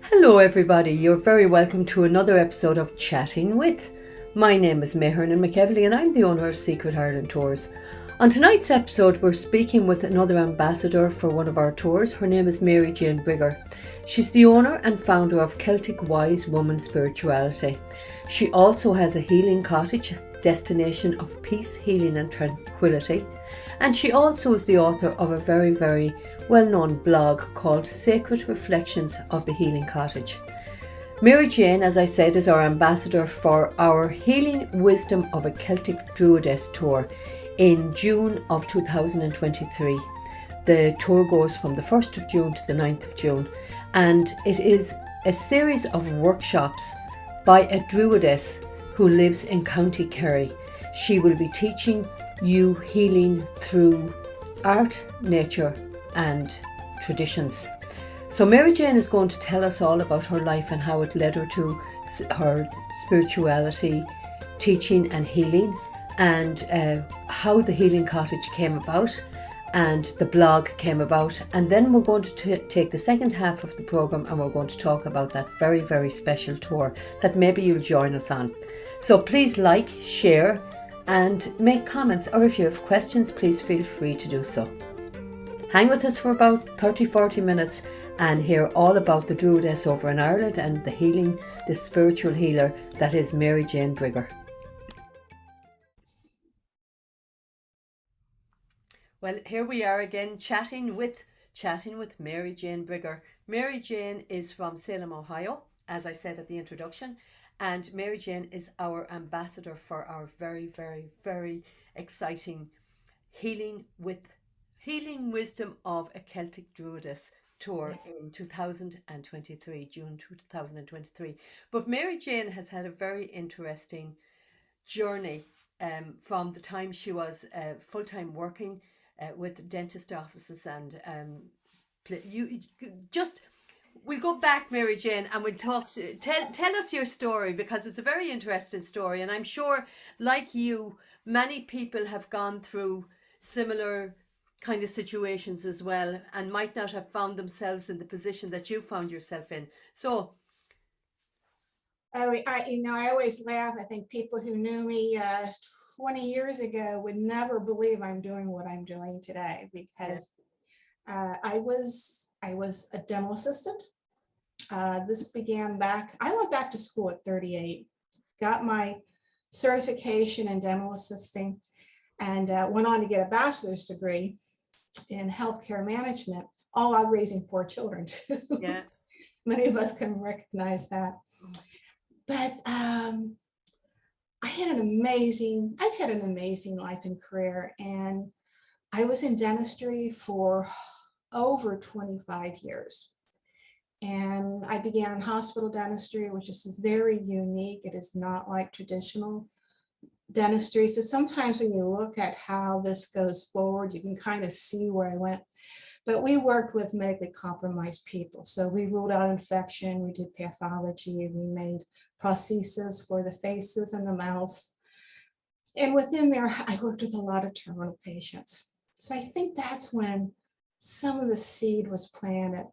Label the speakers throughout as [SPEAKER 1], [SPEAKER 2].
[SPEAKER 1] Hello everybody, you're very welcome to another episode of Chatting With. My name is Mae Hernon and I'm the owner of Secret Ireland Tours. On tonight's episode we're speaking with another ambassador for one of our tours. Her name is Mary Jane Brigger. She's the owner and founder of Celtic Wise Woman Spirituality. She also has a healing cottage, destination of peace, healing and tranquility. And she also is the author of a very well-known blog called Sacred Reflections of the Healing Cottage. Mary Jane, as I said, is our ambassador for our Healing Wisdom of a Celtic Druidess tour in June of 2023. The tour goes from the 1st of June to the 9th of June, and it is a series of workshops by a Druidess who lives in County Kerry. She will be teaching you healing through art, nature and traditions. So Mary Jane is going to tell us all about her life and how it led her to her spirituality, teaching and healing, and how the Healing Cottage came about and the blog came about. And then we're going to take the second half of the programme and we're going to talk about that very special tour that maybe you'll join us on. So please like, share and make comments, or if you have questions, please feel free to do so. Hang with us for about 30-40 minutes and hear all about the Druidess over in Ireland and the healing, the spiritual healer that is Mary Jane Brigger. Well, here we are again chatting with Mary Jane Brigger. Mary Jane is from Salem, Ohio, as I said at the introduction. And Mary Jane is our ambassador for our very exciting Healing Wisdom of a Celtic Druidess tour in 2023, June 2023. But Mary Jane has had a very interesting journey from the time she was full-time working with dentist offices and we'll go back, Mary Jane, and we'll tell us your story, because it's a very interesting story, and I'm sure, like you, many people have gone through similar kind of situations as well, and might not have found themselves in the position that you found yourself in. So,
[SPEAKER 2] I always laugh. I think people who knew me 20 years ago would never believe I'm doing what I'm doing today, because I was a dental assistant. This began I went back to school at 38, got my certification in dental assisting, and went on to get a bachelor's degree in healthcare management, all while raising 4 children too.
[SPEAKER 1] yeah.
[SPEAKER 2] Many of us can recognize that. But I've had an amazing life and career, and I was in dentistry for over 25 years. And I began in hospital dentistry, which is very unique. It is not like traditional dentistry. So sometimes when you look at how this goes forward, you can kind of see where I went. But we worked with medically compromised people. So we ruled out infection, we did pathology, we made prostheses for the faces and the mouths. And within there, I worked with a lot of terminal patients. So I think that's when some of the seed was planted.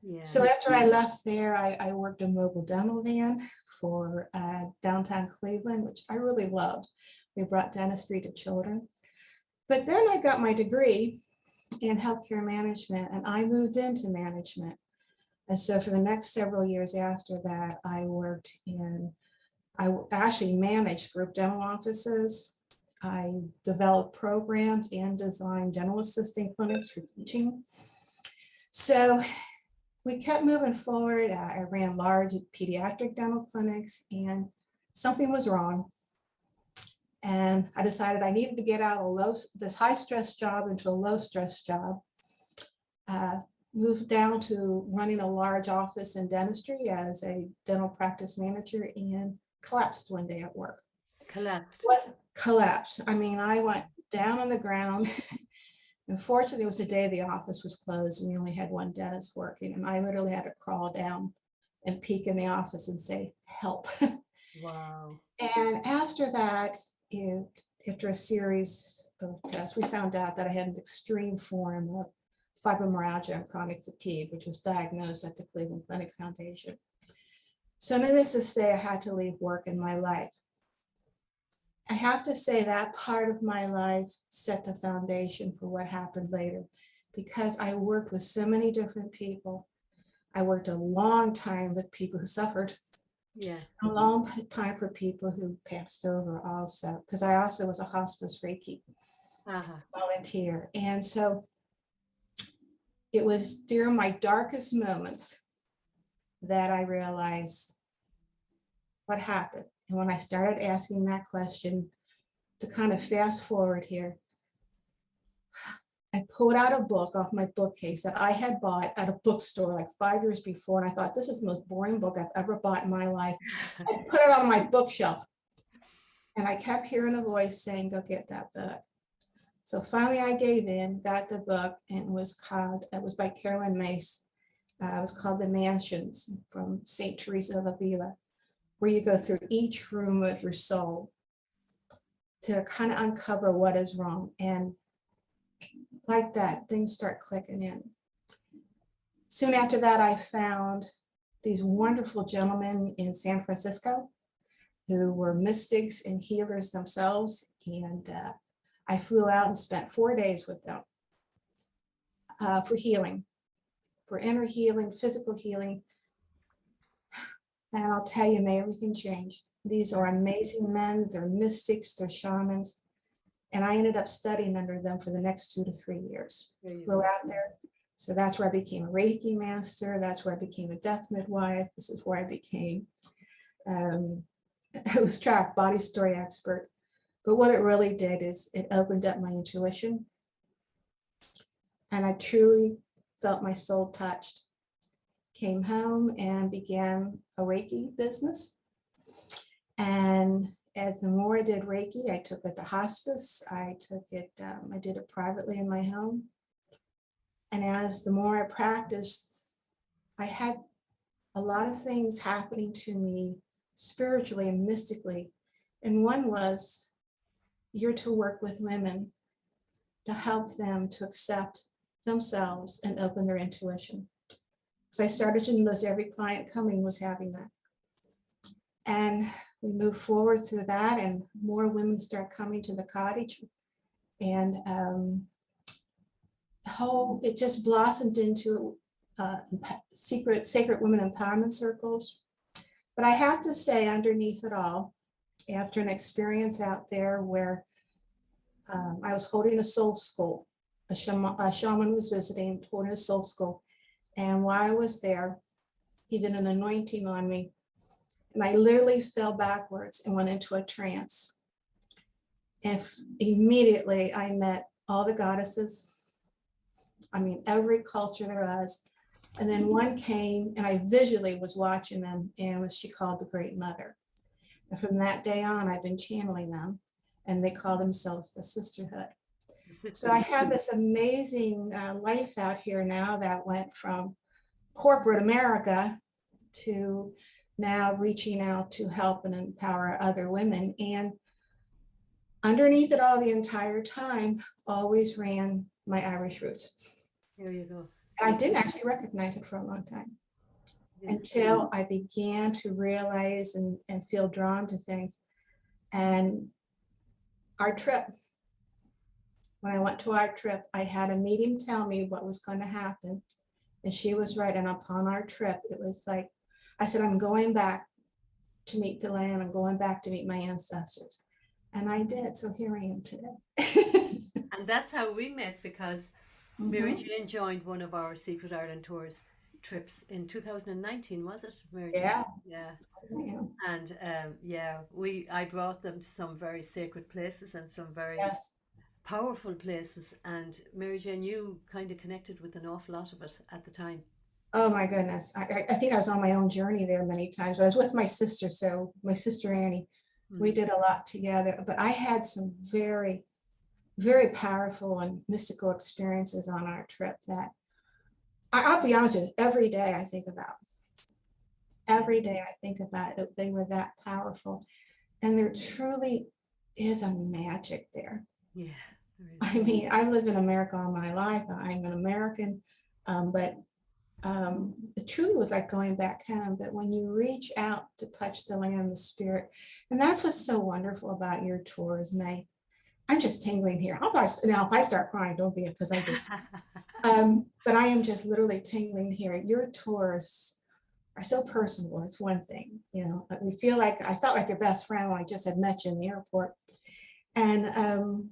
[SPEAKER 2] Yeah. So after I left there, I worked a mobile dental van for downtown Cleveland, which I really loved. We brought dentistry to children. But then I got my degree in healthcare management, and I moved into management. And so for the next several years after that, I actually managed group dental offices. I developed programs and designed dental assisting clinics for teaching. So we kept moving forward. I ran large pediatric dental clinics, and something was wrong. And I decided I needed to get out of this high stress job into a low stress job. Moved down to running a large office in dentistry as a dental practice manager, and collapsed one day at work. Collapsed. I mean, I went down on the ground. Unfortunately, it was the day the office was closed, and we only had one dentist working, and I literally had to crawl down and peek in the office and say, help.
[SPEAKER 1] Wow.
[SPEAKER 2] And after that, after a series of tests, we found out that I had an extreme form of fibromyalgia and chronic fatigue, which was diagnosed at the Cleveland Clinic Foundation. So needless to say, I had to leave work in my life. I have to say that part of my life set the foundation for what happened later, because I worked with so many different people. I worked a long time with people who suffered.
[SPEAKER 1] Yeah.
[SPEAKER 2] A long time for people who passed over also, because I also was a hospice Reiki volunteer. And so it was during my darkest moments that I realized what happened. And when I started asking that question, to kind of fast forward here, I pulled out a book off my bookcase that I had bought at a bookstore like 5 years before. And I thought, this is the most boring book I've ever bought in my life. I put it on my bookshelf. And I kept hearing a voice saying, go get that book. So finally I gave in, got the book, and it was by Carolyn Mace. It was called The Mansions from St. Teresa of Avila, where you go through each room of your soul to kind of uncover what is wrong. And like that, things start clicking in. Soon after that, I found these wonderful gentlemen in San Francisco who were mystics and healers themselves. And I flew out and spent 4 days with them for healing, for inner healing, physical healing. And I'll tell you, May, everything changed. These are amazing men. They're mystics, they're shamans. And I ended up studying under them for the next 2 to 3 years. Flew out there. So that's where I became a Reiki master. That's where I became a death midwife. This is where I became I was trapped body story expert. But what it really did is it opened up my intuition. And I truly felt my soul touched. Came home and began a Reiki business. And as the more I did Reiki, I took it to hospice. I did it privately in my home. And as the more I practiced, I had a lot of things happening to me spiritually and mystically. And one was, you're to work with women to help them to accept themselves and open their intuition. So I started to notice every client coming was having that. And we moved forward through that, and more women start coming to the cottage. And it just blossomed into sacred women empowerment circles. But I have to say, underneath it all, after an experience out there where I was holding a soul school, a shaman was visiting, holding a soul school. And while I was there, he did an anointing on me. And I literally fell backwards and went into a trance. And immediately I met all the goddesses. I mean, every culture there was. And then one came and I visually was watching them, and she called the Great Mother. And from that day on, I've been channeling them, and they call themselves the Sisterhood. So I have this amazing life out here now that went from corporate America to now reaching out to help and empower other women. And underneath it all the entire time, always ran my Irish roots.
[SPEAKER 1] There you go.
[SPEAKER 2] I didn't actually recognize it for a long time until I began to realize and feel drawn to things. And our trip, when I went to our trip, I had a medium tell me what was going to happen. And she was right. And upon our trip, it was like, I said, I'm going back to meet the land. I'm going back to meet my ancestors. And I did. So here I am today.
[SPEAKER 1] And that's how we met, because Mary Jane joined one of our Secret Ireland Tours trips in 2019, was it, Mary Jane?
[SPEAKER 2] Yeah.
[SPEAKER 1] Yeah. And I brought them to some very sacred places and some very powerful places. And Mary Jane, you kind of connected with an awful lot of it at the time.
[SPEAKER 2] Oh my goodness. I think I was on my own journey there many times, but I was with my sister. So my sister Annie, we did a lot together, but I had some very, very powerful and mystical experiences on our trip that I'll be honest with you, every day I think about. Every day I think about it. They were that powerful. And there truly is a magic there.
[SPEAKER 1] Yeah.
[SPEAKER 2] I mean, I've lived in America all my life. I'm an American, but it truly was like going back home. But when you reach out to touch the land and the spirit, and that's what's so wonderful about your tours, May. I'm just tingling here. Now, if I start crying, don't be, because I do. But I am just literally tingling here. Your tours are so personal. It's one thing, you know. We feel like I felt like your best friend when I just had met you in the airport, and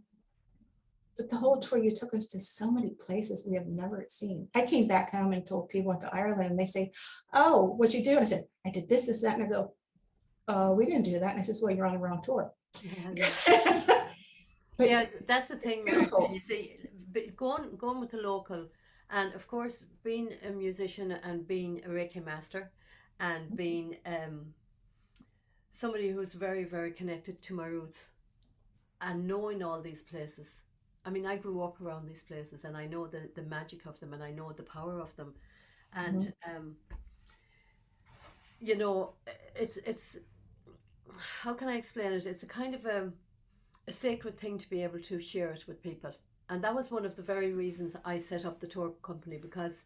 [SPEAKER 2] but the whole tour, you took us to so many places we have never seen. I came back home and told people went to Ireland, and they say, "Oh, what'd you do?" And I said, "I did this, that," and I go, "Oh, we didn't do that." And I says, "Well, you're on the wrong tour." But
[SPEAKER 1] Yeah, that's the thing, Mary.
[SPEAKER 2] beautiful.
[SPEAKER 1] You see, going with the local, and of course, being a musician and being a Reiki master, and being somebody who's very, very connected to my roots, and knowing all these places. I mean, I grew up around these places, and I know the magic of them, and I know the power of them,
[SPEAKER 2] Mhm.
[SPEAKER 1] and you know, it's how can I explain it? It's a kind of a sacred thing to be able to share it with people. And that was one of the very reasons I set up the tour company, because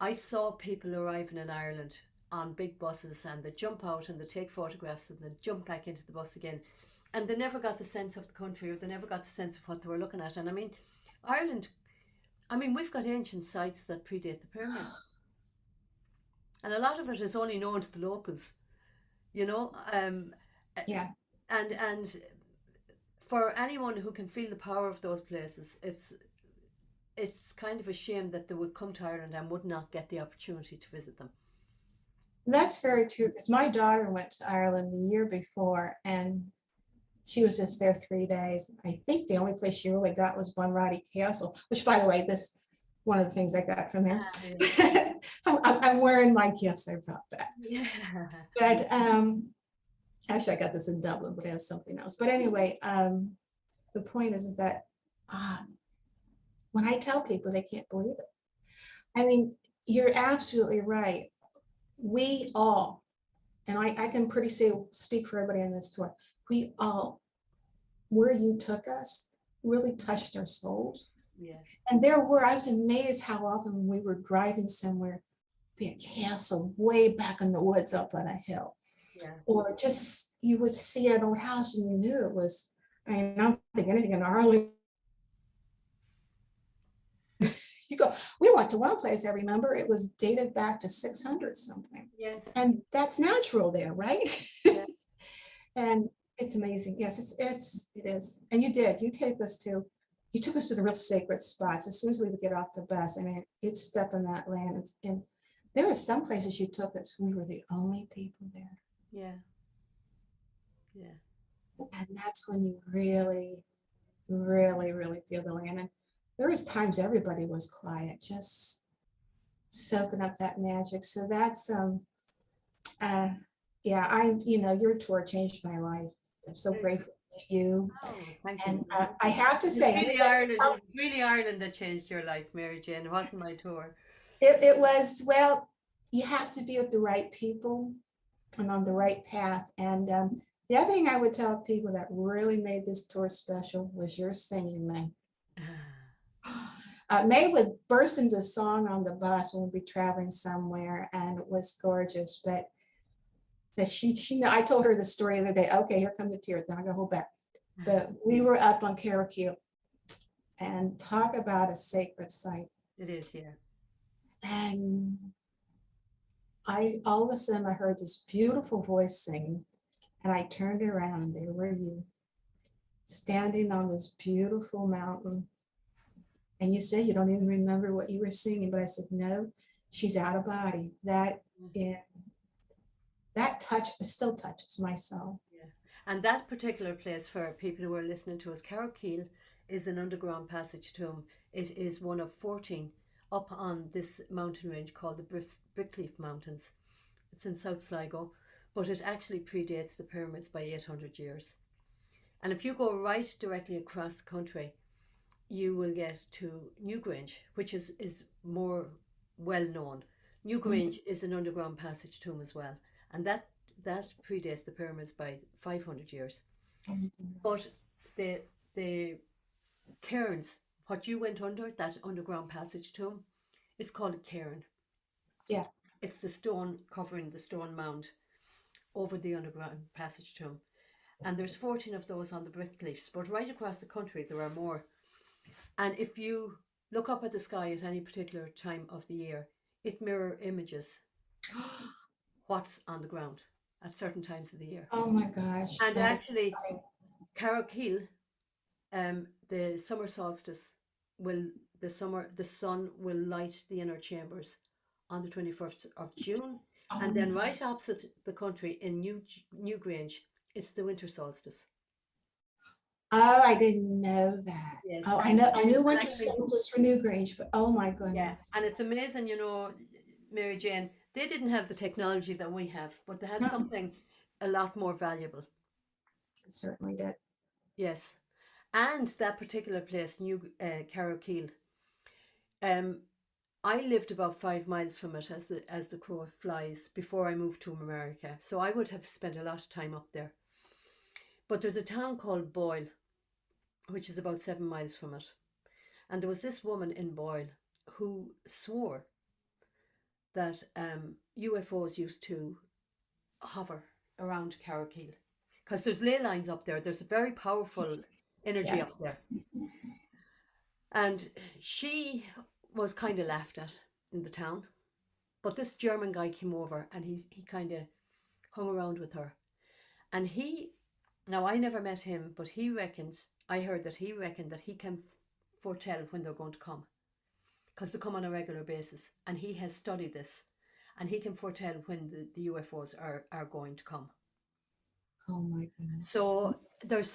[SPEAKER 1] I saw people arriving in Ireland on big buses, and they jump out and they take photographs and then jump back into the bus again. And they never got the sense of the country, or they never got the sense of what they were looking at. And I mean, Ireland, I mean, we've got ancient sites that predate the pyramids. And a lot of it is only known to the locals, you know.
[SPEAKER 2] Yeah,
[SPEAKER 1] And for anyone who can feel the power of those places, it's kind of a shame that they would come to Ireland and would not get the opportunity to visit them.
[SPEAKER 2] that's very true. Because my daughter went to Ireland the year before, and she was just there 3 days. I think the only place she really got was Bunratty Castle, which, by the way, this one of the things I got from there. I'm wearing my gifts I brought back.
[SPEAKER 1] Yeah.
[SPEAKER 2] But actually, I got this in Dublin, but I have something else. But anyway, the point is that uh, when I tell people, they can't believe it. I mean, you're absolutely right. We all, and I can pretty speak for everybody on this tour, we all, where you took us, really touched our souls.
[SPEAKER 1] Yes.
[SPEAKER 2] And I was amazed how often we were driving somewhere, be a castle way back in the woods up on a hill.
[SPEAKER 1] Yeah.
[SPEAKER 2] Or just you would see an old house and you knew it was, I mean, I don't think anything in Arlington. You go, we went to one place, I remember it was dated back to 600 something.
[SPEAKER 1] Yes.
[SPEAKER 2] And that's natural there, right?
[SPEAKER 1] Yeah.
[SPEAKER 2] And it's amazing. Yes, it is. And you took us to the real sacred spots. As soon as we would get off the bus, I mean, it's step in that land. And there were some places you took us, we were the only people there.
[SPEAKER 1] Yeah. Yeah.
[SPEAKER 2] And that's when you really, really, really feel the land. And there was times everybody was quiet, just soaking up that magic. So that's uh yeah, your tour changed my life. I'm so grateful to meet you.
[SPEAKER 1] Oh, thank you.
[SPEAKER 2] And I have to say,
[SPEAKER 1] It was really Ireland that changed your life, Mary Jane. It wasn't my tour.
[SPEAKER 2] it was, well, you have to be with the right people and on the right path. And the other thing I would tell people that really made this tour special was your singing, May. May would burst into song on the bus when we'd be traveling somewhere, and it was gorgeous. But that I told her the story the other day. Okay, here come the tears. Now I gotta hold back. But we were up on Carrick, and talk about a sacred site.
[SPEAKER 1] It is, yeah.
[SPEAKER 2] And all of a sudden I heard this beautiful voice singing, and I turned around, and there were you, standing on this beautiful mountain. And you said you don't even remember what you were singing, but I said, no, she's out of body. That still touches my soul.
[SPEAKER 1] Yeah. And that particular place, for people who are listening to us, Carrick is an underground passage tomb. It is one of 14 up on this mountain range called the Brickleaf Mountains. It's in South Sligo, but it actually predates the pyramids by 800 years. And if you go right directly across the country, you will get to Newgrange, which is more well known. Newgrange is an underground passage tomb as well, and that predates the pyramids by 500 years. But the cairns, what you went under, that underground passage tomb, it's called a cairn.
[SPEAKER 2] Yeah.
[SPEAKER 1] It's the stone covering the stone mound over the underground passage tomb. And there's 14 of those on the brick cliffs, but right across the country there are more. And if you look up at the sky at any particular time of the year, it mirror images what's on the ground at certain times of the year.
[SPEAKER 2] Oh my gosh.
[SPEAKER 1] And
[SPEAKER 2] That is
[SPEAKER 1] actually,
[SPEAKER 2] funny.
[SPEAKER 1] Carrickeel, the summer solstice will the sun will light the inner chambers on the 21st of June, and then right opposite the country in Newgrange, it's the winter solstice.
[SPEAKER 2] Oh, I didn't know that.
[SPEAKER 1] Yes,
[SPEAKER 2] Oh,
[SPEAKER 1] and
[SPEAKER 2] I knew winter
[SPEAKER 1] actually,
[SPEAKER 2] solstice for Newgrange, but oh my
[SPEAKER 1] yeah,
[SPEAKER 2] goodness.
[SPEAKER 1] and it's amazing, Mary Jane. They didn't have the technology that we have, but they had
[SPEAKER 2] No,
[SPEAKER 1] something a lot more valuable.
[SPEAKER 2] it certainly did.
[SPEAKER 1] Yes, and that particular place, Carrickeel. Um, I lived about 5 miles from it as the crow flies before I moved to America. So I would have spent a lot of time up there. But there's a town called Boyle, which is about 7 miles from it. And there was this woman in Boyle who swore that UFOs used to hover around Carrickeel. Because there's ley lines up there. There's a very powerful energy up
[SPEAKER 2] Yes.
[SPEAKER 1] there. And she was kind of laughed at in the town. But this German guy came over and he kind of hung around with her. And now I never met him, but I heard that he reckoned that he can foretell when they're going to come. Because they come on a regular basis. And he has studied this. And he can foretell when the UFOs are going to come.
[SPEAKER 2] Oh my goodness.
[SPEAKER 1] So there's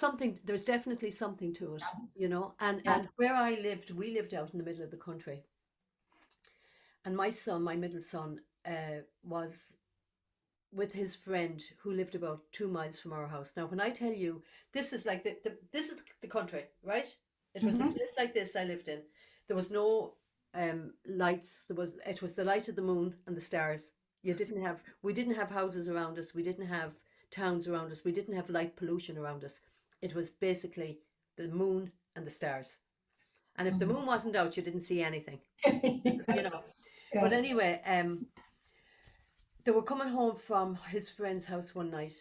[SPEAKER 1] definitely something to it, And
[SPEAKER 2] Yeah.
[SPEAKER 1] and where we lived out in the middle of the country. And my middle son, was with his friend who lived about 2 miles from our house. Now, when I tell you, this is like this is the country, right? It was a place like this I lived in. There was no lights. It was the light of the moon and the stars. We didn't have houses around us. We didn't have towns around us. We didn't have light pollution around us. It was basically the moon and the stars. And if the moon wasn't out, you didn't see anything, you know. But
[SPEAKER 2] Yeah.
[SPEAKER 1] anyway, they were coming home from his friend's house one night,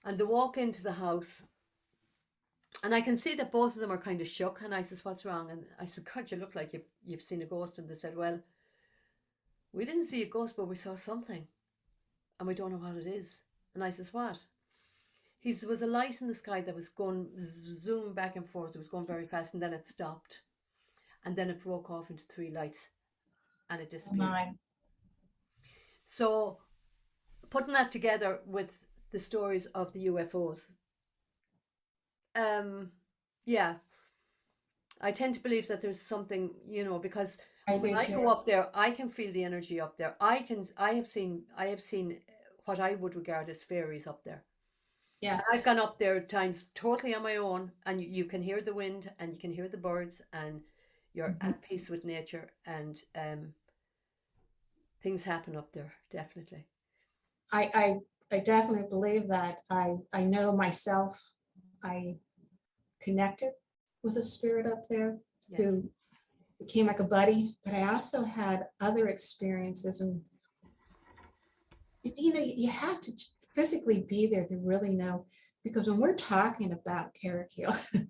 [SPEAKER 1] and they walk into the house, and I can see that both of them are kind of shook. And I says, "What's wrong?" And I said, "God, you look like you've seen a ghost." And they said, "Well, we didn't see a ghost, but we saw something, and we don't know what it is." And I says, "What?" There was a light in the sky that was going zoom back and forth. It was going very fast, and then it stopped, and then it broke off into three lights, and it
[SPEAKER 2] Oh
[SPEAKER 1] disappeared.
[SPEAKER 2] my.
[SPEAKER 1] So putting that together with the stories of the UFOs, yeah, I tend to believe that there's something, because
[SPEAKER 2] I
[SPEAKER 1] when
[SPEAKER 2] do
[SPEAKER 1] I
[SPEAKER 2] too.
[SPEAKER 1] go up there, I can feel the energy up there. I have seen what I would regard as fairies up there. And
[SPEAKER 2] Yes.
[SPEAKER 1] I've gone up there times totally on my own, and you can hear the wind and you can hear the birds, and you're at peace with nature, and things happen up there, definitely.
[SPEAKER 2] I definitely believe that. I know myself. I connected with a spirit up there
[SPEAKER 1] Yeah.
[SPEAKER 2] who became like a buddy, but I also had other experiences. And you have to physically be there to really know, because when we're talking about Carrickeel,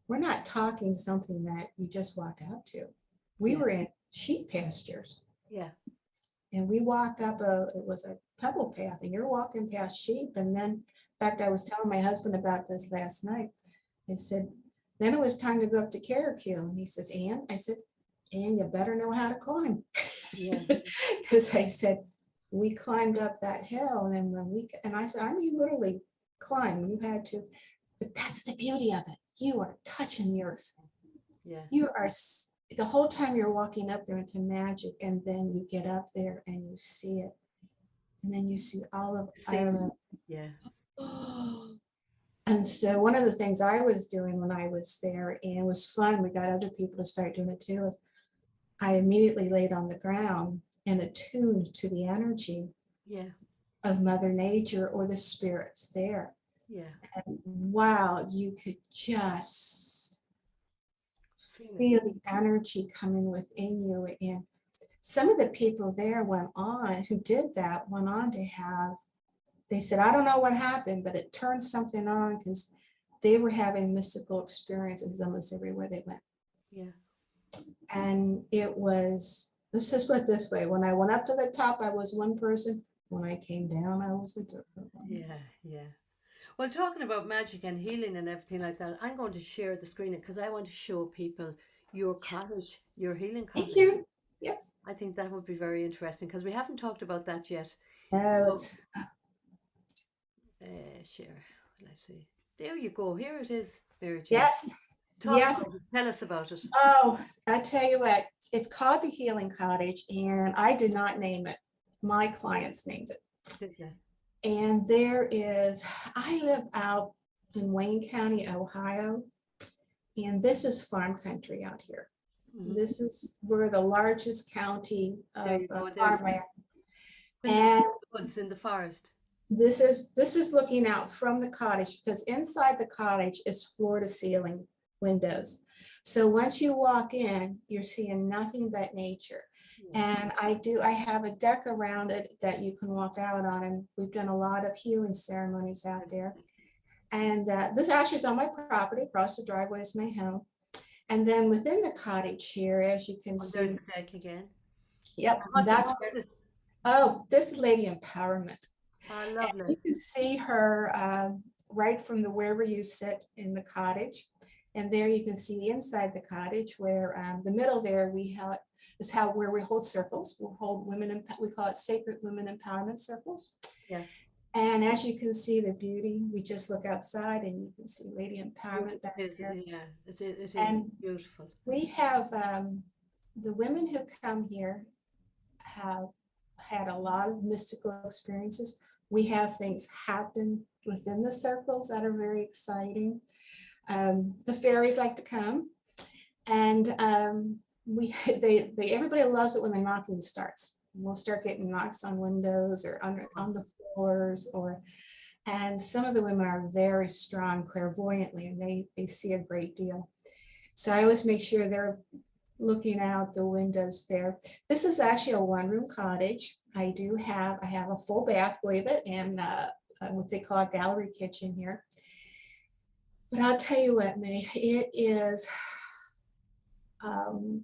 [SPEAKER 2] we're not talking something that you just walk out to. We
[SPEAKER 1] Yeah.
[SPEAKER 2] were in sheep pastures,
[SPEAKER 1] Yeah.
[SPEAKER 2] and we walk up it was a pebble path, and you're walking past sheep. And then, in fact, I was telling my husband about this last night. I said, then it was time to go up to Carrickeel. And he says, "Ann," I said, "Ann, you better know how to climb."
[SPEAKER 1] Yeah.
[SPEAKER 2] Because I said, we climbed up that hill, and then and I said, I mean, literally climb, you had to, but that's the beauty of it. You are touching the earth.
[SPEAKER 1] Yeah.
[SPEAKER 2] You are, the whole time you're walking up there, it's a magic. And then you get up there and you see it. And then you see all of Ireland.
[SPEAKER 1] Yeah.
[SPEAKER 2] And so one of the things I was doing when I was there, and it was fun, we got other people to start doing it too, is I immediately laid on the ground and attuned to the energy
[SPEAKER 1] Yeah.
[SPEAKER 2] of Mother Nature or the spirits there.
[SPEAKER 1] Yeah.
[SPEAKER 2] And wow, you could just feel the energy coming within you. And some of the people there who did that went on to have, they said, I don't know what happened, but it turned something on because they were having mystical experiences almost everywhere they went.
[SPEAKER 1] Yeah.
[SPEAKER 2] And it was, let's just put it this way, when I went up to the top, I was one person. When I came down, I was a different one.
[SPEAKER 1] Yeah, yeah. Well, talking about magic and healing and everything like that, I'm going to share the screen because I want to show people your cottage, your healing
[SPEAKER 2] Thank
[SPEAKER 1] cottage.
[SPEAKER 2] you. Yes.
[SPEAKER 1] I think that would be very interesting because we haven't talked about that yet.
[SPEAKER 2] No,
[SPEAKER 1] So,
[SPEAKER 2] it's
[SPEAKER 1] share. Let's see. There you go. Here it is, Mary Jane.
[SPEAKER 2] yes,
[SPEAKER 1] Talk
[SPEAKER 2] yes.
[SPEAKER 1] about it. Tell us about it.
[SPEAKER 2] Oh, I tell you what, it's called the Healing Cottage, and I did not name it. My clients named it.
[SPEAKER 1] Did you?
[SPEAKER 2] And I live out in Wayne County, Ohio, and this is farm country out here.
[SPEAKER 1] Mhm.
[SPEAKER 2] We're the largest county
[SPEAKER 1] There
[SPEAKER 2] of
[SPEAKER 1] you go. There's
[SPEAKER 2] farmland.
[SPEAKER 1] the
[SPEAKER 2] And
[SPEAKER 1] woods in the forest.
[SPEAKER 2] this is looking out from the cottage, because inside the cottage is floor to ceiling windows. So once you walk in, you're seeing nothing but nature. And I have a deck around it that you can walk out on, and we've done a lot of healing ceremonies out there. And this actually is on my property, across the driveway is my home. And then within the cottage here, as you can see,
[SPEAKER 1] There's the deck again.
[SPEAKER 2] yep,
[SPEAKER 1] What
[SPEAKER 2] that's
[SPEAKER 1] is it?
[SPEAKER 2] this is Lady Empowerment.
[SPEAKER 1] I
[SPEAKER 2] And
[SPEAKER 1] love
[SPEAKER 2] you
[SPEAKER 1] it.
[SPEAKER 2] can see her right from wherever you sit in the cottage. And there you can see inside the cottage where the middle there where we hold circles. We hold we call it sacred women empowerment circles.
[SPEAKER 1] Yeah.
[SPEAKER 2] And as you can see the beauty, we just look outside and you can see Lady Empowerment back there.
[SPEAKER 1] Yeah, it is
[SPEAKER 2] And
[SPEAKER 1] beautiful.
[SPEAKER 2] we have the women who come here have had a lot of mystical experiences. We have things happen within the circles that are very exciting. The fairies like to come, and everybody loves it when the knocking starts. We'll start getting knocks on windows or on the floors, and some of the women are very strong clairvoyantly, and they see a great deal. So I always make sure they're looking out the windows there. This is actually a one-room cottage. I have a full bath, believe it, and what they call a gallery kitchen here. But I'll tell you what, Mae, it is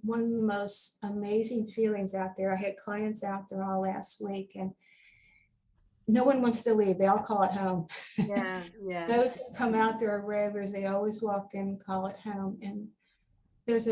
[SPEAKER 2] one of the most amazing feelings out there. I had clients out there all last week, and no one wants to leave. They all call it home.
[SPEAKER 1] Yeah, yeah.
[SPEAKER 2] Those who come out there are regulars. They always walk in and call it home. And there's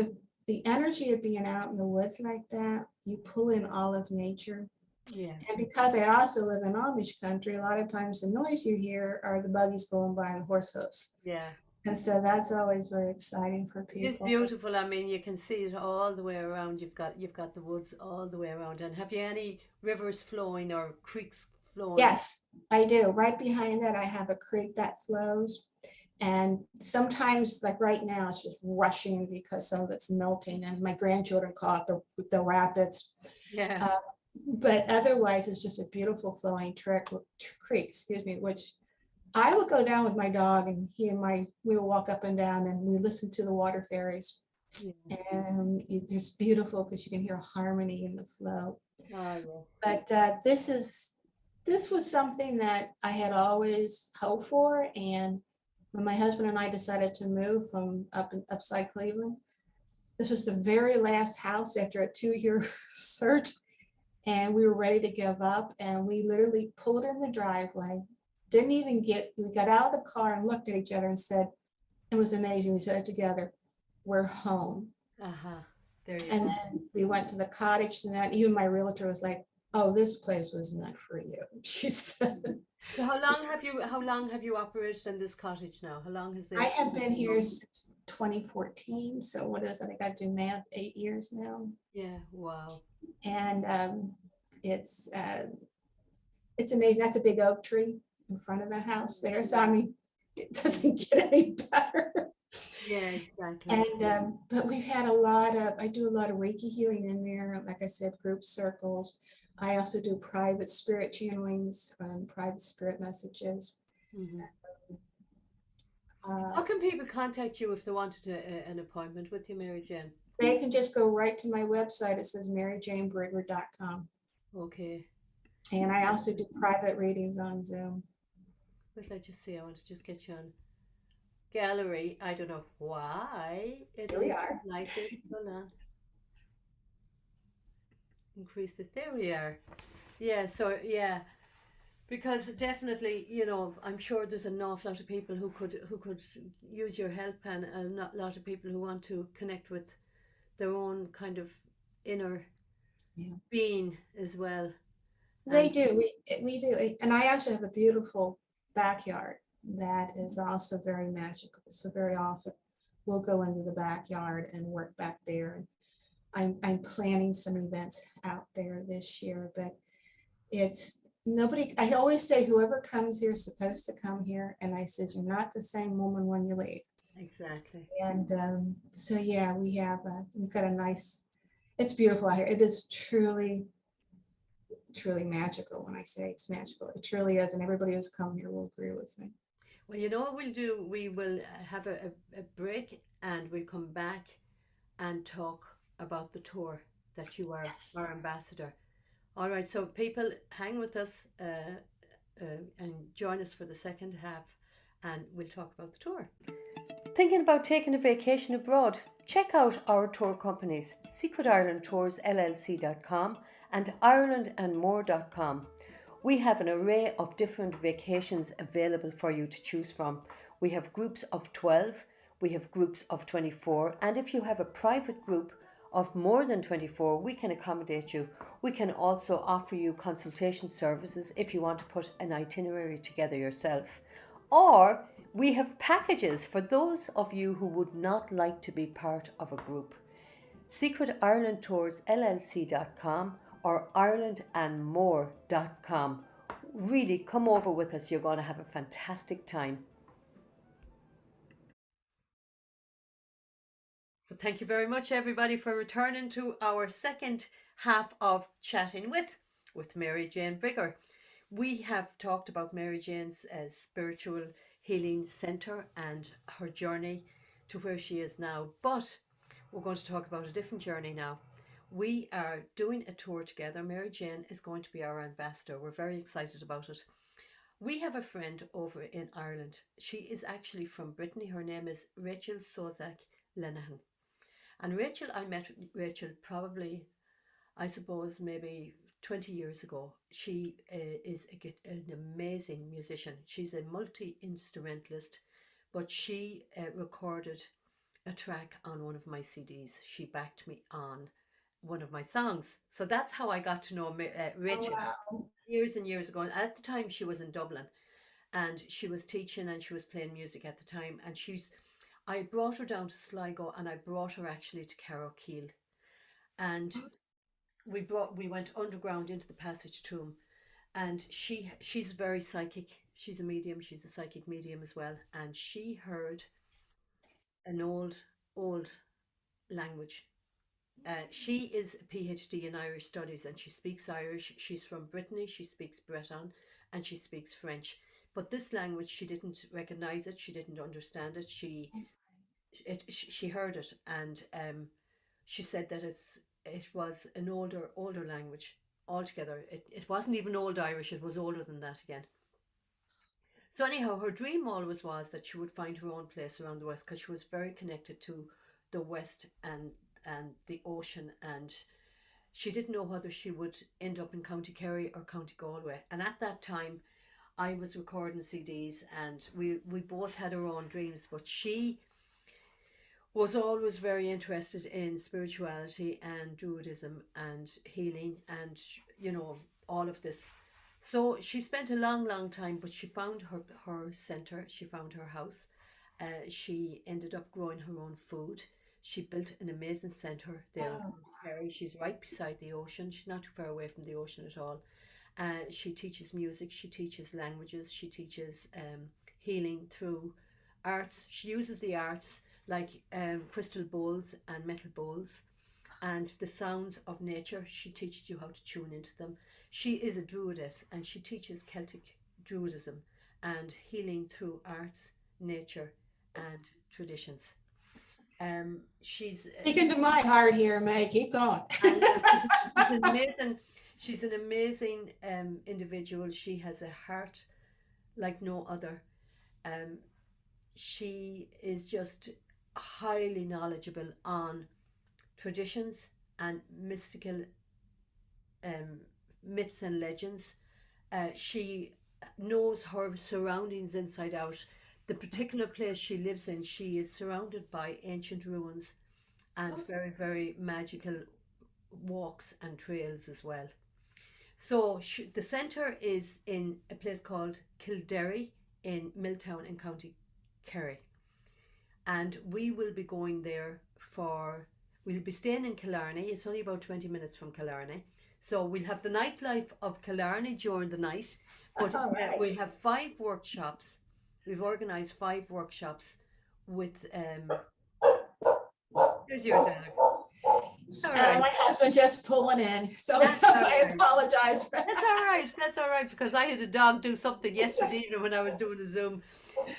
[SPEAKER 2] the energy of being out in the woods like that. You pull in all of nature.
[SPEAKER 1] Yeah.
[SPEAKER 2] And because I also live in Amish country, a lot of times the noise you hear are the buggies going by and horse hooves.
[SPEAKER 1] Yeah.
[SPEAKER 2] And so that's always very exciting for
[SPEAKER 1] It's
[SPEAKER 2] people.
[SPEAKER 1] beautiful. I mean, you can see it all the way around. You've got the woods all the way around. And have you any rivers flowing or creeks flowing?
[SPEAKER 2] Yes, I do. Right behind that, I have a creek that flows. And sometimes, like right now, it's just rushing because some of it's melting. And my grandchildren call it the rapids.
[SPEAKER 1] Yeah.
[SPEAKER 2] But otherwise, it's just a beautiful flowing creek, which I would go down with my dog, and we will walk up and down, and we listen to the water fairies.
[SPEAKER 1] Yeah.
[SPEAKER 2] And it's beautiful because you can hear harmony in the flow.
[SPEAKER 1] Oh, yes.
[SPEAKER 2] But this was something that I had always hoped for. And when my husband and I decided to move from upside Cleveland, this was the very last house after a 2-year search. And we were ready to give up. And we literally pulled in the driveway, we got out of the car and looked at each other and said, it was amazing. We said it together, we're home.
[SPEAKER 1] Uh-huh. There you
[SPEAKER 2] And
[SPEAKER 1] go.
[SPEAKER 2] then we went to the cottage, and then even my realtor was like, oh, this place was meant for you. She said.
[SPEAKER 1] So how long have you operated in this cottage now? How long has
[SPEAKER 2] I
[SPEAKER 1] this?
[SPEAKER 2] have been here since 2014. So what is it? I got to do math, 8 years now.
[SPEAKER 1] Yeah, wow.
[SPEAKER 2] And it's amazing. That's a big oak tree in front of the house there. So I mean, it doesn't get any better.
[SPEAKER 1] Yeah, exactly.
[SPEAKER 2] And but we've had I do a lot of Reiki healing in there. Like I said, group circles. I also do private spirit channelings, private spirit messages.
[SPEAKER 1] Mhm.
[SPEAKER 2] Uh,
[SPEAKER 1] How can people contact you if they wanted an appointment with you, Mary Jane?
[SPEAKER 2] they can just go right to my website. It says maryjanebrigger.com.
[SPEAKER 1] Okay.
[SPEAKER 2] And I also do private readings on Zoom.
[SPEAKER 1] Wait, let's just see. I want to just get you on gallery. I don't know why it
[SPEAKER 2] Here we
[SPEAKER 1] is
[SPEAKER 2] are.
[SPEAKER 1] like this. Hold on. Increase this. There we are. Yeah, so yeah, because definitely, I'm sure there's an awful lot of people who could use your help, and lot of people who want to connect with their own kind of inner
[SPEAKER 2] Yeah.
[SPEAKER 1] being as well.
[SPEAKER 2] They
[SPEAKER 1] And
[SPEAKER 2] do. We do. And I actually have a beautiful backyard that is also very magical. So very often we'll go into the backyard and work back there. And I'm planning some events out there this year, but it's nobody. I always say whoever comes here is supposed to come here. And I said, you're not the same woman when you leave.
[SPEAKER 1] exactly.
[SPEAKER 2] And so yeah, we've got a nice, it's beautiful out here. It is truly magical. When I say it's magical, it truly is, and everybody who's come here will agree with me.
[SPEAKER 1] Well, you know what we'll do? We will have a break and we'll come back and talk about the tour that you are
[SPEAKER 2] Yes.
[SPEAKER 1] our ambassador. All right, so people hang with us and join us for the second half, and we'll talk about the tour. Thinking about taking a vacation abroad? Check out our tour companies, Secret Ireland Tours LLC.com and IrelandandMore.com. We have an array of different vacations available for you to choose from. We have groups of 12, we have groups of 24, and if you have a private group of more than 24, we can accommodate you. We can also offer you consultation services if you want to put an itinerary together yourself. Or we have packages for those of you who would not like to be part of a group. Secret Ireland Tours LLC.com or IrelandandMore.com. Really come over with us. You're going to have a fantastic time. So thank you very much, everybody, for returning to our second half of Chatting with Mary Jane Brigger. We have talked about Mary Jane's spiritual healing centre and her journey to where she is now. But we're going to talk about a different journey now. We are doing a tour together. Mary Jane is going to be our ambassador. We're very excited about it. We have a friend over in Ireland. She is actually from Brittany. Her name is Rachel Scoarez Lenihan. And I met Rachel probably, I suppose, maybe 20 years ago. She is an amazing musician. She's a multi-instrumentalist, but she recorded a track on one of my CDs. She backed me on one of my songs. So that's how I got to know
[SPEAKER 2] Oh,
[SPEAKER 1] Rachel
[SPEAKER 2] wow.
[SPEAKER 1] years and years ago. And at the time, she was in Dublin and she was teaching and she was playing music at the time. And I brought her down to Sligo and I brought her actually to Carrowkeel. And we went underground into the passage tomb, and she's very psychic. She's a medium. She's a psychic medium as well, and she heard an old language. She is a PhD in Irish studies, and she speaks Irish. She's from Brittany. She speaks Breton, and she speaks French. But this language, she didn't recognize it. She didn't understand it. She heard it, and she said that it was an older language altogether. It wasn't even old Irish, it was older than that again. So anyhow, her dream always was that she would find her own place around the west, because she was very connected to the west and the ocean, and she didn't know whether she would end up in County Kerry or County Galway. And at that time I was recording CDs, and we both had our own dreams, but she was always very interested in spirituality and Druidism and healing and, all of this. So she spent a long time, but she found her center, she found her house. She ended up growing her own food. She built an amazing center there in
[SPEAKER 2] Oh,
[SPEAKER 1] Kerry. She's right beside the ocean. She's not too far away from the ocean at all. She teaches music, she teaches languages, she teaches healing through arts. She uses the arts like crystal bowls and metal bowls and the sounds of nature. She teaches you how to tune into them. She is a druidess and she teaches Celtic Druidism and healing through arts, nature, and traditions. She's
[SPEAKER 2] Speaking to my heart here, May. Keep going.
[SPEAKER 1] she's an amazing, she's an amazing individual. She has a heart like no other. Um, she is just highly knowledgeable on traditions and mystical um, myths and legends. She knows her surroundings inside out. The particular place she lives in, she is surrounded by ancient ruins and very, very magical walks and trails as well. So the centre is in a place called Kildare in Milltown in County Kerry. And we will be going there we'll be staying in Killarney. It's only about 20 minutes from Killarney. So we'll have the nightlife of Killarney during the night. But we have 5 workshops. We've organised 5 workshops with, here's your dog.
[SPEAKER 2] My husband just pulling in, so I apologize for that.
[SPEAKER 1] That's all right. That's all right, because I had a dog do something yesterday evening when I was doing a Zoom.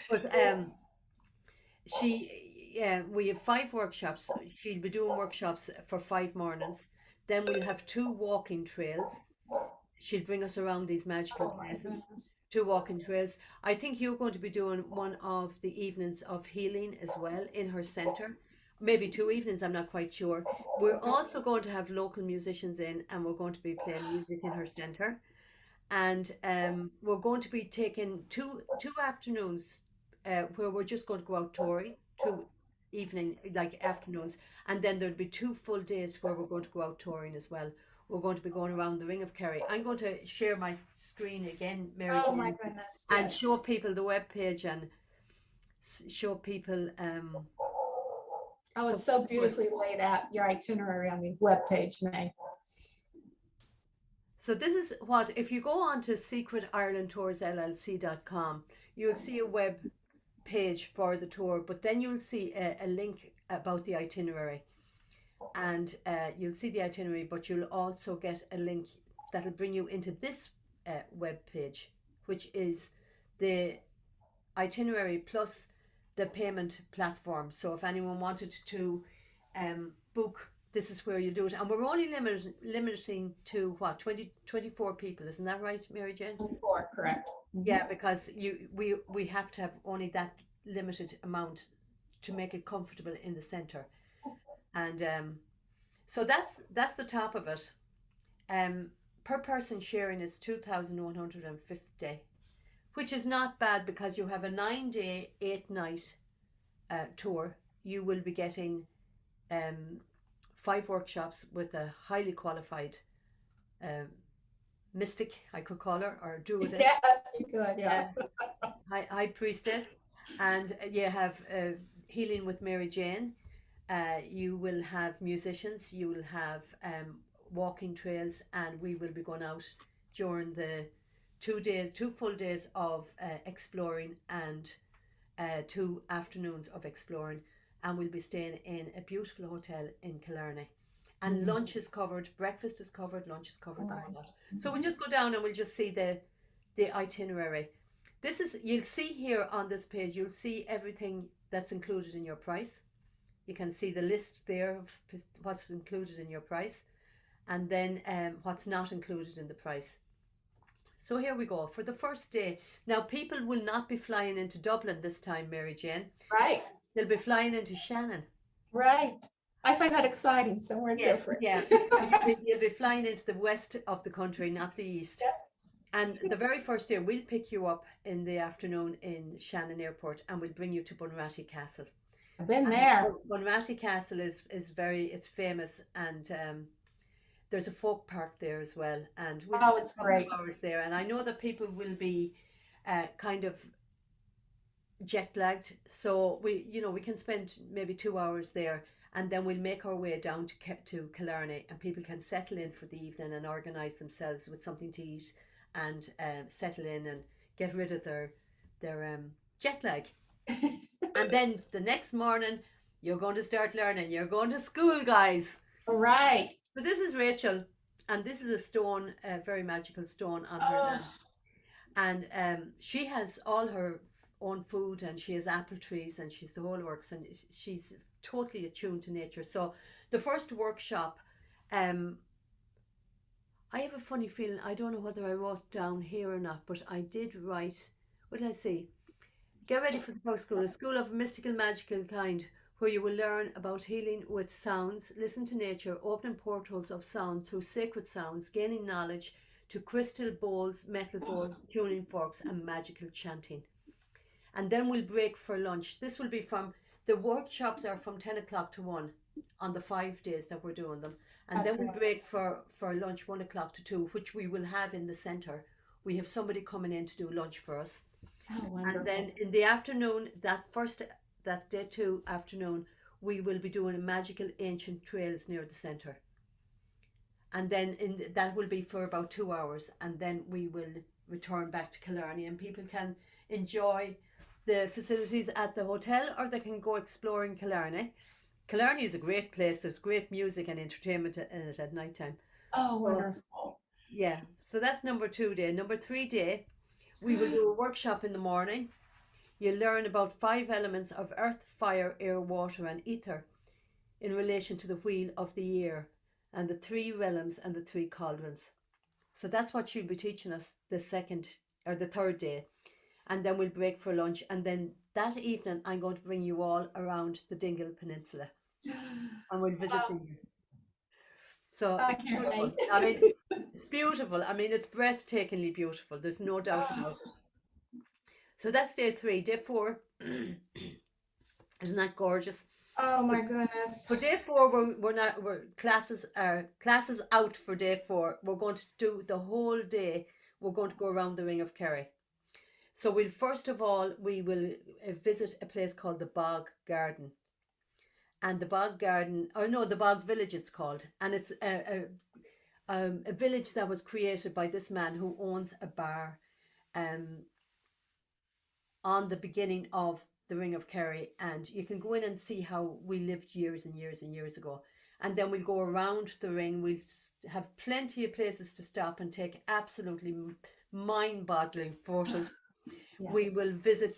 [SPEAKER 1] But we have 5 workshops. She'll be doing workshops for 5 mornings. Then we'll have 2 walking trails. She'll bring us around these magical places. 2 walking trails. I think you're going to be doing one of the evenings of healing as well in her centre. Maybe 2 evenings, I'm not quite sure. We're also going to have local musicians in, and we're going to be playing music in her centre. And we're going to be taking two afternoons where we're just going to go out touring, 2 evening like afternoons, and then there'll be 2 full days where we're going to go out touring as well. We're going to be going around the Ring of Kerry. I'm going to share my screen again, Mary.
[SPEAKER 2] Oh my goodness!
[SPEAKER 1] And show people the webpage and show people.
[SPEAKER 2] Oh, it's so beautifully laid out, your itinerary on the webpage, May.
[SPEAKER 1] So this is what, if you go on to secretirelandtoursllc.com, you'll see a web page for the tour, but then you'll see a link about the itinerary, and you'll see the itinerary, but you'll also get a link that'll bring you into this web page, which is the itinerary plus the payment platform. So if anyone wanted to book, this is where you do it. And we're only limiting to what, 24 people, isn't that right, Mary Jane?
[SPEAKER 2] 24, correct.
[SPEAKER 1] Yeah, because we have to have only that limited amount to make it comfortable in the centre. And so that's the top of it. Per person sharing is 2,150, which is not bad, because you have a 9-day, 8-night tour. You will be getting 5 workshops with a highly qualified mystic, I could call her, or druidess.
[SPEAKER 2] Yes, you could, yeah.
[SPEAKER 1] High priestess. And you have healing with Mary Jane. You will have musicians. You will have walking trails, and we will be going out during the 2 full days of exploring, and 2 afternoons of exploring, and we'll be staying in a beautiful hotel in Killarney. And lunch is covered, breakfast is covered, lunch is covered, and all that. So we'll just go down and we'll just see the itinerary. This is, you'll see here on this page, you'll see everything that's included in your price. You can see the list there of what's included in your price, and then what's not included in the price. So here we go for the first day. Now, people will not be flying into Dublin this time, Mary Jane.
[SPEAKER 2] Right.
[SPEAKER 1] They'll be flying into Shannon.
[SPEAKER 2] Right. I find that exciting, somewhere different.
[SPEAKER 1] Yeah. You'll be flying into the west of the country, not the east.
[SPEAKER 2] Yep.
[SPEAKER 1] And the very first day, we'll pick you up in the afternoon in Shannon Airport, and we'll bring you to Bunratty Castle.
[SPEAKER 2] I've been there.
[SPEAKER 1] Bunratty Castle is it's famous, and there's a folk park there as well. And we'll
[SPEAKER 2] it's great.
[SPEAKER 1] Hours there, and I know that people will be kind of jet lagged, so we can spend maybe 2 hours there, and then we'll make our way down to Killarney, and people can settle in for the evening and organise themselves with something to eat, and settle in and get rid of their jet lag. And then the next morning, you're going to start learning. You're going to school, guys.
[SPEAKER 2] Right.
[SPEAKER 1] So this is Rachel, and this is a stone, a very magical stone on her hand. And she has all her own food, and she has apple trees, and she's the whole works, and she's totally attuned to nature. So the first workshop, um, I have a funny feeling, I don't know whether I wrote down here or not, but I did write, what did I say? Get ready for the first school, a school of mystical, magical kind, where you will learn about healing with sounds, listen to nature, opening portals of sound through sacred sounds, gaining knowledge to crystal bowls, metal bowls, tuning forks, and magical chanting. And then we'll break for lunch. This will be from, the workshops are from 10 o'clock to 1 on the 5 days that we're doing them. And
[SPEAKER 2] That's
[SPEAKER 1] then we
[SPEAKER 2] wonderful.
[SPEAKER 1] break for lunch 1 o'clock to 2, which we will have in the centre. We have somebody coming in to do lunch for us.
[SPEAKER 2] Oh,
[SPEAKER 1] And then
[SPEAKER 2] wonderful.
[SPEAKER 1] in the afternoon, that day 2 afternoon, we will be doing a magical ancient trails near the centre. And then that will be for about 2 hours, and then we will return back to Killarney, and people can enjoy the facilities at the hotel, or they can go exploring Killarney. Killarney is a great place. There's great music and entertainment in it at night time.
[SPEAKER 2] Oh,
[SPEAKER 1] So
[SPEAKER 2] wonderful.
[SPEAKER 1] yeah, so that's number 2 day. Number 3 day, we will do a workshop in the morning. You'll learn about 5 elements of earth, fire, air, water, and ether in relation to the wheel of the year, and the 3 realms and the 3 cauldrons. So that's what she'll be teaching us the second or the third day. And then we'll break for lunch. And then that evening, I'm going to bring you all around the Dingle Peninsula, and we'll visit
[SPEAKER 2] Oh,
[SPEAKER 1] the. So
[SPEAKER 2] I
[SPEAKER 1] it's
[SPEAKER 2] can't wait.
[SPEAKER 1] beautiful. I mean, it's beautiful. I mean, it's breathtakingly beautiful. There's no doubt about
[SPEAKER 2] Oh,
[SPEAKER 1] it. So that's day 3. Day 4, isn't that gorgeous?
[SPEAKER 2] oh
[SPEAKER 1] So
[SPEAKER 2] my goodness.
[SPEAKER 1] for day 4, we're classes out for day 4. We're going to do the whole day. We're going to go around the Ring of Kerry. So we'll first of all we will visit a place called the Bog Garden, and the Bog Garden, or no, the Bog Village it's called, and it's a village that was created by this man who owns a bar, um, on the beginning of the Ring of Kerry, and you can go in and see how we lived years and years and years ago. And then we'll go around the ring. We'll have plenty of places to stop and take absolutely mind-boggling photos. We
[SPEAKER 2] Yes.
[SPEAKER 1] will visit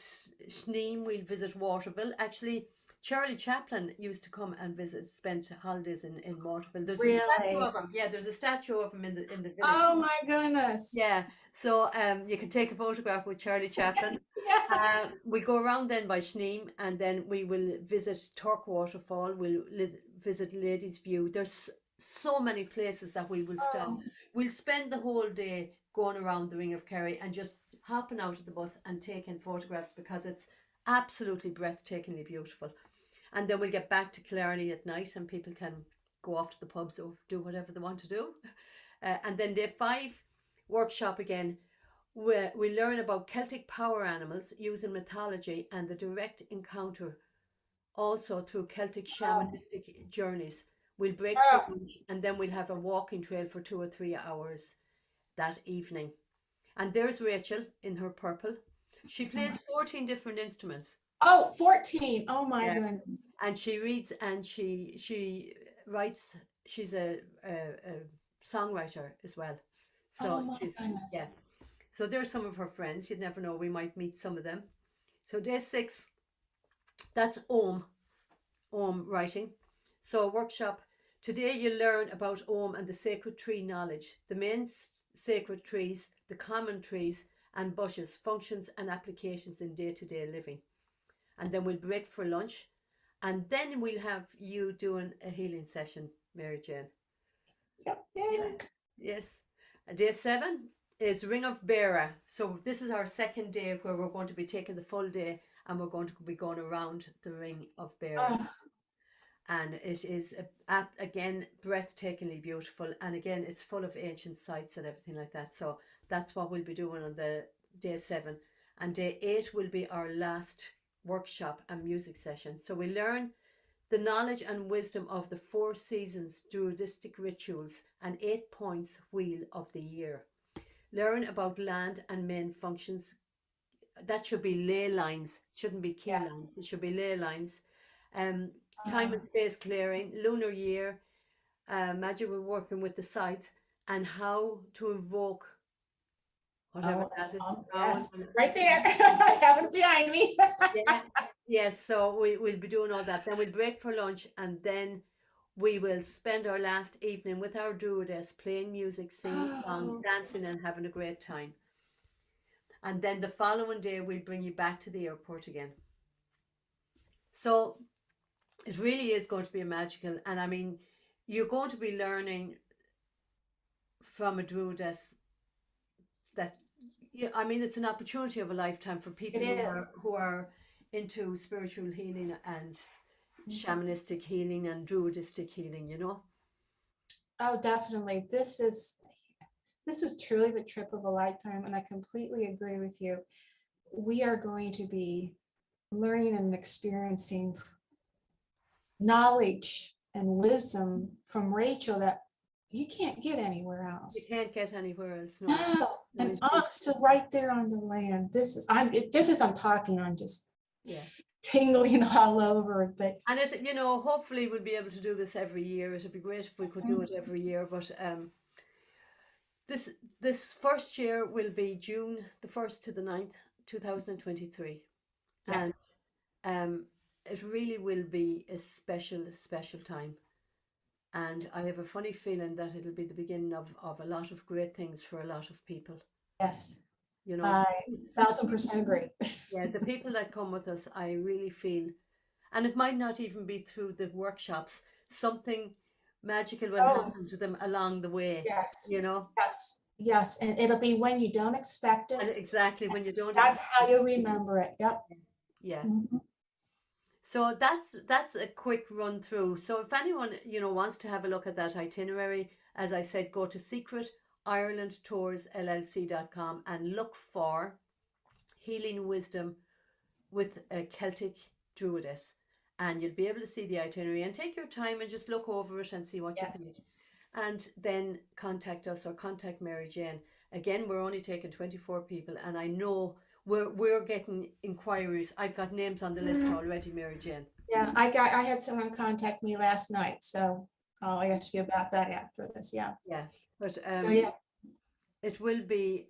[SPEAKER 1] Sneem, we'll visit Waterville. Actually, Charlie Chaplin used to come and visit, spent holidays in Waterville. There's a statue
[SPEAKER 2] Really?
[SPEAKER 1] of him. Yeah, there's a statue of him in the village.
[SPEAKER 2] Oh my goodness.
[SPEAKER 1] Yeah, so you can take a photograph with Charlie Chaplin.
[SPEAKER 2] Yeah.
[SPEAKER 1] We go around then by Sneem, and then we will visit Turk Waterfall. We'll visit Ladies View. There's so many places that we will stop.
[SPEAKER 2] Oh,
[SPEAKER 1] We'll spend the whole day going around the Ring of Kerry and just hopping out of the bus and taking photographs, because it's absolutely breathtakingly beautiful. And then we'll get back to Killarney at night, and people can go off to the pubs or do whatever they want to do. And then day 5, workshop again. We learn about Celtic power animals using mythology and the direct encounter, also through Celtic
[SPEAKER 2] oh,
[SPEAKER 1] shamanistic journeys. We'll break for
[SPEAKER 2] oh,
[SPEAKER 1] lunch, and then we'll have a walking trail for 2 or 3 hours that evening. And there's Rachel in her purple. She plays 14 different instruments.
[SPEAKER 2] oh, 14. Oh my
[SPEAKER 1] Yeah.
[SPEAKER 2] goodness.
[SPEAKER 1] And she reads, and she writes. She's a songwriter as well.
[SPEAKER 2] Oh
[SPEAKER 1] So
[SPEAKER 2] my
[SPEAKER 1] yeah.
[SPEAKER 2] goodness.
[SPEAKER 1] So there's some of her friends. You'd never know. We might meet some of them. So day 6, that's Om writing. So workshop. Today you learn about Om and the sacred tree knowledge, the main sacred trees, the common trees and bushes, functions and applications in day-to-day living. And then we'll break for lunch, and then we'll have you doing a healing session, Mary Jane.
[SPEAKER 2] Yep.
[SPEAKER 1] Yeah.
[SPEAKER 2] Yeah.
[SPEAKER 1] Yes. And day 7 is Ring of Bearer. So this is our second day, where we're going to be taking the full day, and we're going to be going around the Ring of Bearer.
[SPEAKER 2] Oh,
[SPEAKER 1] And it is again breathtakingly beautiful, and again it's full of ancient sites and everything like that. So that's what we'll be doing on the day 7, and day 8 will be our last workshop and music session. So we learn the knowledge and wisdom of the 4 seasons, Druidistic rituals, and 8 points wheel of the year. Learn about land and main functions. That should be ley lines, shouldn't be key
[SPEAKER 2] yeah.
[SPEAKER 1] lines. It should be ley lines. Time and
[SPEAKER 2] Oh,
[SPEAKER 1] space clearing, lunar year, magic, we're working with the scythe, and how to invoke whatever
[SPEAKER 2] Oh,
[SPEAKER 1] that is.
[SPEAKER 2] yes, right there. I have it behind me.
[SPEAKER 1] Yeah, yes. So we'll be doing all that. Then we'll break for lunch, and then we will spend our last evening with our Druidess playing music, singing songs,
[SPEAKER 2] Oh,
[SPEAKER 1] dancing, and having a great time. And then the following day, we'll bring you back to the airport again. So it really is going to be a magical, and I mean, you're going to be learning from a Druidess that, yeah, I mean, it's an opportunity of a lifetime for
[SPEAKER 2] it
[SPEAKER 1] people
[SPEAKER 2] is.
[SPEAKER 1] who are into spiritual healing and shamanistic healing and druidistic healing, you know.
[SPEAKER 2] Oh, definitely. This is truly the trip of a lifetime, and I completely agree with you. We are going to be learning and experiencing knowledge and wisdom from Rachel that you can't get anywhere
[SPEAKER 1] You
[SPEAKER 2] else.
[SPEAKER 1] can't get anywhere else. No,
[SPEAKER 2] No,
[SPEAKER 1] no,
[SPEAKER 2] and us to right there on the land. Just as I'm talking, I'm just
[SPEAKER 1] yeah.
[SPEAKER 2] tingling all over. But
[SPEAKER 1] And it, you know, hopefully we'll be able to do this every year. It'd be great if we could do it every year. But this this first year will be June the 1st to the 9th, 2023.
[SPEAKER 2] yeah,
[SPEAKER 1] And it really will be a special time. And I have a funny feeling that it'll be the beginning of a lot of great things for a lot of people.
[SPEAKER 2] yes,
[SPEAKER 1] You know,
[SPEAKER 2] I 1000% agree.
[SPEAKER 1] yeah, the people that come with us, I really feel, and it might not even be through the workshops, something magical will
[SPEAKER 2] Oh,
[SPEAKER 1] happen to them along the way,
[SPEAKER 2] yes,
[SPEAKER 1] you know,
[SPEAKER 2] yes, yes. And it'll be when you don't expect it.
[SPEAKER 1] and exactly when you don't
[SPEAKER 2] That's
[SPEAKER 1] expect
[SPEAKER 2] how
[SPEAKER 1] it.
[SPEAKER 2] you remember it. Yep.
[SPEAKER 1] Yeah.
[SPEAKER 2] Mhm.
[SPEAKER 1] So that's a quick run through. So if anyone, you know, wants to have a look at that itinerary, as I said, go to secretirelandtoursllc.com and look for Healing Wisdom with a Celtic Druidess, and you'll be able to see the itinerary and take your time and just look over it and see what you
[SPEAKER 2] Yeah.
[SPEAKER 1] think. And then contact us or contact Mary Jane. Again, we're only taking 24 people, and I know we're getting inquiries. I've got names on the list already, Mary Jane.
[SPEAKER 2] Yeah, I had someone contact me last night, so I'll ask you about that after this. Yeah.
[SPEAKER 1] Yeah, but
[SPEAKER 2] So yeah,
[SPEAKER 1] it will be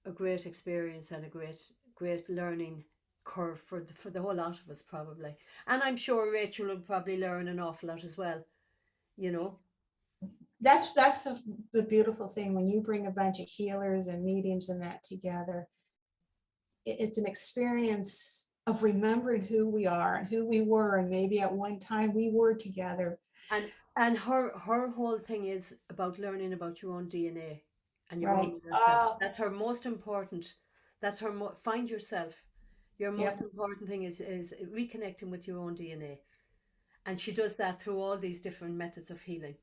[SPEAKER 1] a great experience and a great learning curve for the whole lot of us probably. And I'm sure Rachel will probably learn an awful lot as well, you know.
[SPEAKER 2] that's the beautiful thing when you bring a bunch of healers and mediums and that together. It's an experience of remembering who we are and who we were, and maybe at one time we were together.
[SPEAKER 1] And her whole thing is about learning about your own DNA and your
[SPEAKER 2] Right.
[SPEAKER 1] own inner self.
[SPEAKER 2] Oh,
[SPEAKER 1] That's her most important. That's her find yourself. Your most
[SPEAKER 2] yep.
[SPEAKER 1] important thing is reconnecting with your own DNA. And she does that through all these different methods of healing.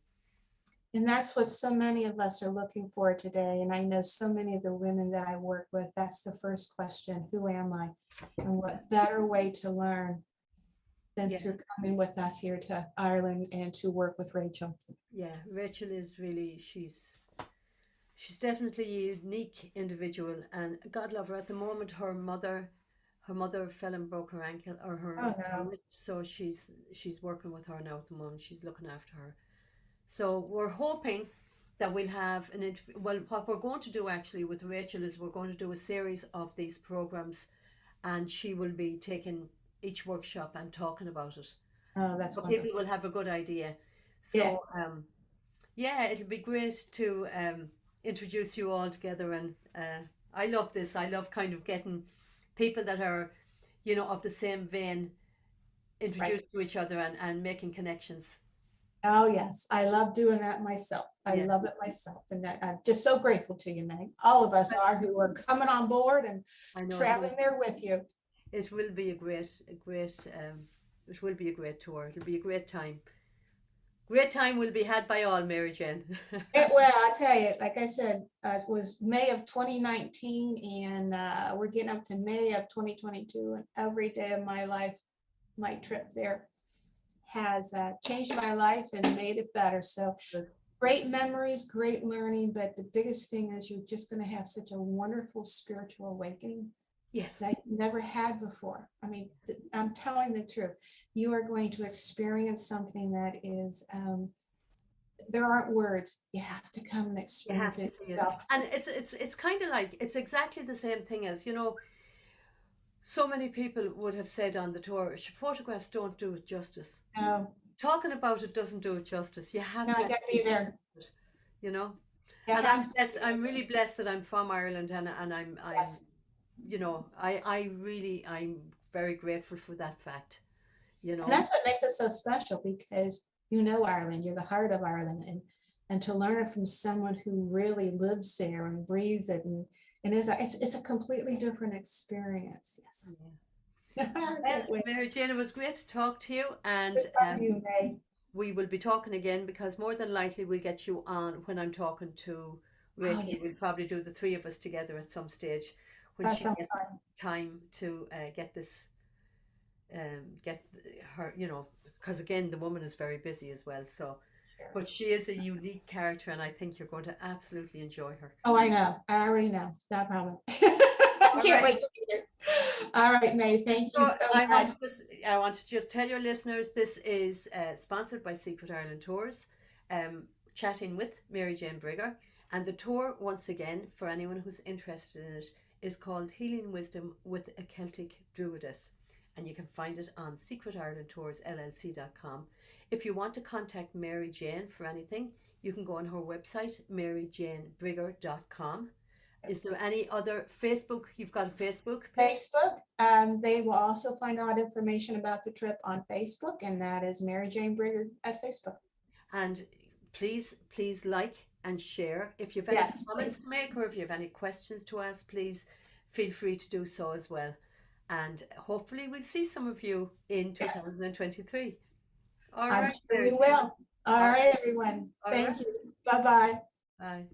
[SPEAKER 2] And that's what so many of us are looking for today. And I know so many of the women that I work with, that's the first question: who am I? And what better way to learn than
[SPEAKER 1] Yeah.
[SPEAKER 2] through coming with us here to Ireland and to work with Rachel.
[SPEAKER 1] Yeah, Rachel is really she's definitely a unique individual, and God love her. At the moment, her mother fell and broke her ankle or
[SPEAKER 2] Oh
[SPEAKER 1] her
[SPEAKER 2] no.
[SPEAKER 1] wrist, so she's working with her now at the moment. She's looking after her. So we're hoping that we'll have well, what we're going to do actually with Rachel is we're going to do a series of these programs, and she will be taking each workshop and talking about it.
[SPEAKER 2] Oh, that's
[SPEAKER 1] So people
[SPEAKER 2] wonderful.
[SPEAKER 1] will have a good idea.
[SPEAKER 2] Yeah.
[SPEAKER 1] So yeah, it'll be great to introduce you all together. And I love this. I love kind of getting people that are, you know, of the same vein
[SPEAKER 2] Right.
[SPEAKER 1] introduced to each other and making connections.
[SPEAKER 2] Oh yes, I love doing that myself. I
[SPEAKER 1] Yeah,
[SPEAKER 2] love it myself, and that I'm just so grateful to you, Meg. All of us are who are coming on board and
[SPEAKER 1] I know
[SPEAKER 2] traveling there with you.
[SPEAKER 1] it will be it will be a great tour. It'll be a great time. Great time will be had by all, Mary Jane.
[SPEAKER 2] Well, I tell you, like I said, it was May of 2019, and we're getting up to May of 2022, and every day of my life, my trip there has changed my life and made it better. So great memories, great learning, but the biggest thing is you're just going to have such a wonderful spiritual awakening
[SPEAKER 1] Yes.
[SPEAKER 2] that you never had before. I mean, I'm telling the truth. You are going to experience something that is there aren't words. You have to come and
[SPEAKER 1] You
[SPEAKER 2] experience
[SPEAKER 1] have to
[SPEAKER 2] it
[SPEAKER 1] see it.
[SPEAKER 2] yourself.
[SPEAKER 1] And it's kind of like, it's exactly the same thing as, you know, so many people would have said on the tour, photographs don't do it justice.
[SPEAKER 2] No,
[SPEAKER 1] Talking about it doesn't do it justice. You have
[SPEAKER 2] no,
[SPEAKER 1] to
[SPEAKER 2] I got to be
[SPEAKER 1] actually
[SPEAKER 2] there.
[SPEAKER 1] see it, you know.
[SPEAKER 2] You
[SPEAKER 1] And
[SPEAKER 2] have to be
[SPEAKER 1] I'm
[SPEAKER 2] there.
[SPEAKER 1] really blessed that I'm from Ireland, and I'm
[SPEAKER 2] Yes.
[SPEAKER 1] you know, I'm very grateful for that fact, you
[SPEAKER 2] And
[SPEAKER 1] know.
[SPEAKER 2] that's what makes it so special, because you know Ireland, you're the heart of Ireland, and to learn it from someone who really lives there and breathes it, and it's a completely different experience. Yes.
[SPEAKER 1] Yeah.
[SPEAKER 2] I
[SPEAKER 1] Well,
[SPEAKER 2] can't wait.
[SPEAKER 1] Mary Jane, it was great to talk to you, and
[SPEAKER 2] Good talking to you, May.
[SPEAKER 1] we will be talking again, because more than likely we'll get you on when I'm talking to
[SPEAKER 2] Oh,
[SPEAKER 1] Rachel.
[SPEAKER 2] yes,
[SPEAKER 1] We'll probably do the three of us together at some stage when
[SPEAKER 2] that
[SPEAKER 1] she
[SPEAKER 2] sounds
[SPEAKER 1] gets
[SPEAKER 2] fun.
[SPEAKER 1] time to get this, get her, you know, because again, the woman is very busy as well. So,
[SPEAKER 2] Sure.
[SPEAKER 1] but she is a unique character, and I think you're going to absolutely enjoy her.
[SPEAKER 2] Oh, I know. I already know. No problem. I
[SPEAKER 1] All
[SPEAKER 2] can't
[SPEAKER 1] right.
[SPEAKER 2] wait to be here. All right, May. Thank you
[SPEAKER 1] So
[SPEAKER 2] so much.
[SPEAKER 1] I want to just tell your listeners this is sponsored by Secret Ireland Tours, chatting with Mary Jane Brigger. And the tour, once again, for anyone who's interested in it, is called Healing Wisdom with a Celtic Druidess. And you can find it on secretirelandtoursllc.com. If you want to contact Mary Jane for anything, you can go on her website, maryjanebrigger.com. Is there any other Facebook? You've got a Facebook page?
[SPEAKER 2] Facebook. They will also find out information about the trip on Facebook, and that is Mary Jane Brigger at Facebook.
[SPEAKER 1] And please like and share. If you have any
[SPEAKER 2] Yes,
[SPEAKER 1] comments
[SPEAKER 2] please.
[SPEAKER 1] to make, or if you have any questions to ask, please feel free to do so as well. And hopefully we'll see some of you in
[SPEAKER 2] Yes,
[SPEAKER 1] 2023. All
[SPEAKER 2] I'm
[SPEAKER 1] right,
[SPEAKER 2] sure
[SPEAKER 1] Mary
[SPEAKER 2] we
[SPEAKER 1] Jane.
[SPEAKER 2] will. All right, everyone.
[SPEAKER 1] All right.
[SPEAKER 2] Thank you. Bye-bye.
[SPEAKER 1] Bye.